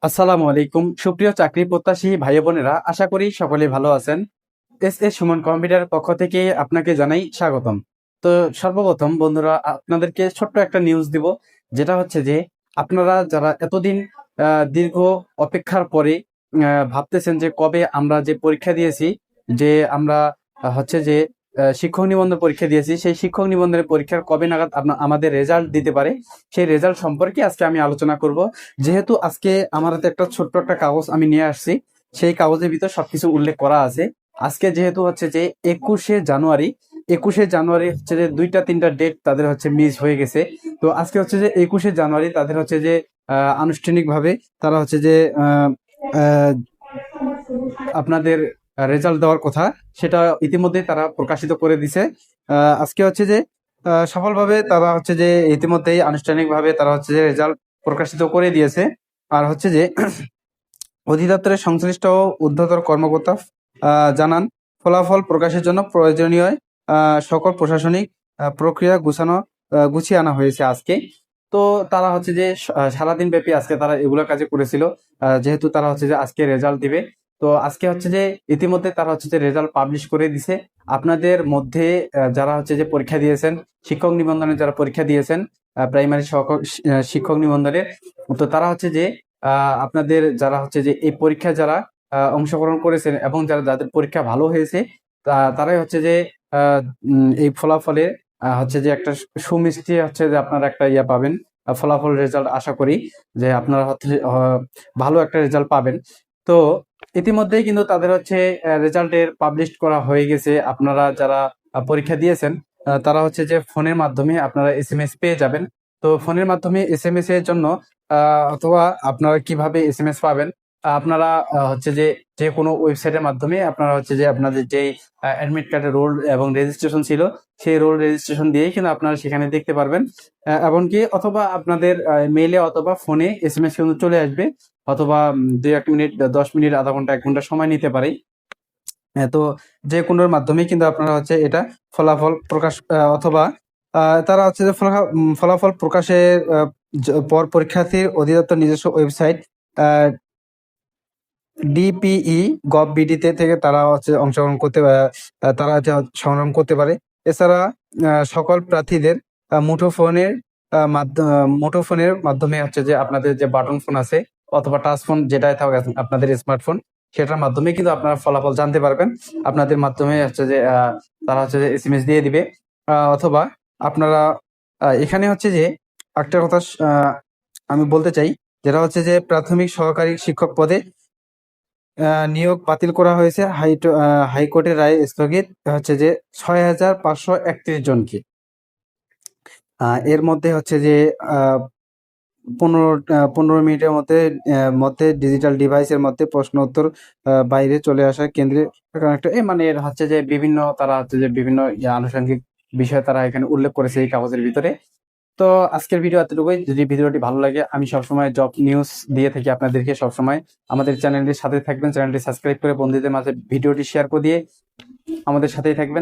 আসসালামু আলাইকুম সুপ্রিয় চাকরি প্রত্যাশী ভাই বোনেরা, আশা করি সকলে ভালো আছেন। এস সুমন কম্পিউটার পক্ষ থেকে আপনাকে জানাই স্বাগতম। তো সর্বপ্রথম বন্ধুরা, আপনাদেরকে ছোট্ট একটা নিউজ দিব, যেটা হচ্ছে যে আপনারা যারা এতদিন দীর্ঘ অপেক্ষার পরে ভাবতেছেন যে কবে আমরা যে পরীক্ষা দিয়েছি, যে আমরা হচ্ছে যে শিক্ষক নিবন্ধন পরীক্ষা দিয়েছি, সেই শিক্ষক নিবন্ধনের পরীক্ষার কবে নাগাদ আমাদের রেজাল্ট দিতে পারে, সেই রেজাল্ট সম্পর্কে আজকে আমি আলোচনা করব। যেহেতু আজকে আমার হাতে একটা ছোট্ট একটা কাগজ আমি নিয়ে আসছি, সেই কাগজের ভিতর সবকিছু উল্লেখ করা আছে। আজকে যেহেতু হচ্ছে যে 21শে জানুয়ারি, 21শে জানুয়ারি হচ্ছে যে দুইটা তিনটা ডেট তাদের হচ্ছে মিস হয়ে গেছে। তো আজকে হচ্ছে যে 21শে জানুয়ারি তাদের হচ্ছে যে আনুষ্ঠানিকভাবে তারা হচ্ছে যে আহ, আপনাদের রেজাল্ট দেওয়ার কথা, সেটা ইতিমধ্যে তারা প্রকাশিত করে দিছে। আজকে হচ্ছে যে সফলভাবে তারা হচ্ছে যে ইতিমধ্যেই আনুষ্ঠানিকভাবে তারা হচ্ছে যে রেজাল্ট প্রকাশিত করে দিয়েছে। আর হচ্ছে যে অধিদপ্তরের সংশ্লিষ্ট ঊর্ধ্বতর কর্মকর্তা জানান, ফলাফল প্রকাশের জন্য প্রয়োজনীয় সকল প্রশাসনিক প্রক্রিয়া গুছিয়ে আনা হয়েছে আজকে। তো তারা হচ্ছে যে সারাদিন ব্যাপী আজকে তারা এগুলো কাজে করেছিল, যেহেতু তারা হচ্ছে যে আজকে রেজাল্ট দিবে। তো আজকে হচ্ছে যে ইতিমধ্যে তারা হচ্ছে যে রেজাল্ট পাবলিশ করে দিছে। আপনাদের মধ্যে যারা হচ্ছে যে পরীক্ষা দিয়েছেন, শিক্ষক নিবন্ধনে যারা পরীক্ষা দিয়েছেন, প্রাইমারি শিক্ষক নিবন্ধনের, তো তারা হচ্ছে যে আপনাদের যারা হচ্ছে যে এই পরীক্ষায় যারা অংশগ্রহণ করেছেন এবং যাদের পরীক্ষা ভালো হয়েছে, তারাই হচ্ছে যে এই ফলাফলে হচ্ছে যে একটা সুমিষ্টি হচ্ছে যে আপনারা একটা ইয়া পাবেন, ফলাফল রেজাল্ট আশা করি যে আপনারা হচ্ছে ভালো একটা রেজাল্ট পাবেন। তো ইতিমধ্যেই কিন্তু তাদের হচ্ছে রেজাল্টের পাবলিশ করা হয়ে গেছে। আপনারা যারা পরীক্ষা দিয়েছেন, তারা হচ্ছে যে ফোনের মাধ্যমে আপনারা এসএমএস পেয়ে যাবেন। তো ফোনের মাধ্যমে এসএমএস এর জন্য অথবা আপনারা কিভাবে এসএমএস পাবেন, আপনারা হচ্ছে যে যে কোনো ওয়েবসাইটের মাধ্যমে আপনারা হচ্ছে যে আপনাদের যেই অ্যাডমিট কার্ডের রোল এবং রেজিস্ট্রেশন ছিল, সেই রোল রেজিস্ট্রেশন দিয়েই কিন্তু আপনারা সেখানে দেখতে পারবেন। এমনকি অথবা আপনাদের মেইলে অথবা ফোনে এসএমএস কিন্তু চলে আসবে, অথবা 2-1 মিনিট, 10 মিনিট, আধা ঘন্টা, 1 ঘন্টা সময় নিতে পারে। তো যে কোনোর মাধ্যমেই কিন্তু আপনারা হচ্ছে এটা ফলাফল প্রকাশ অথবা তারা হচ্ছে যে ফলাফল প্রকাশের পর পরীক্ষার্থীর অধিদপ্তর নিজস্ব ওয়েবসাইট ডিপিই গভ বিডিতে থেকে তারা হচ্ছে অংশগ্রহণ করতে তারা হচ্ছে সংগ্রহ করতে পারে। এছাড়া সকল প্রার্থীদের মুঠোফোনের মাধ্যমে হচ্ছে যে আপনাদের যে বাটন ফোন আছে অথবা টাচ ফোন যেটাই থাকুক আপনাদের স্মার্টফোন, সেটার মাধ্যমে কিন্তু আপনারা ফলাফল জানতে পারবেন। আপনাদের মাধ্যমে হচ্ছে যে তারা হচ্ছে যে এসএমএস দিয়ে দিবে। অথবা আপনারা এখানে হচ্ছে যে একটা কথা আমি বলতে চাই, যেটা হচ্ছে যে প্রাথমিক সহকারী শিক্ষক পদে নিয়োগ বাতিল করা হয়েছে হাইকোর্টের রায়ে স্থগিত হচ্ছে যে 6,531 জনকে। এর মধ্যে হচ্ছে যে 15 মিনিটের মধ্যে ডিজিটাল ডিভাইসের মধ্যে প্রশ্ন উত্তর বাইরে চলে আসা কেন্দ্রে একটা মানে এর হচ্ছে যে বিভিন্ন তারা হচ্ছে যে বিভিন্ন আনুষঙ্গিক বিষয় তারা এখানে উল্লেখ করেছে এই কাগজের ভিতরে। তো আজকের ভিডিও এতটুকুই। যদি ভিডিওটি ভালো লাগে, আমি সবসময় জব নিউজ দিয়ে থাকি আপনাদেরকে সবসময়। আমাদের চ্যানেলটির সাথে থাকবেন, চ্যানেলটি সাবস্ক্রাইব করে বন্ধুদের মাঝে ভিডিওটি শেয়ার করে দিয়ে আমাদের সাথেই থাকবেন।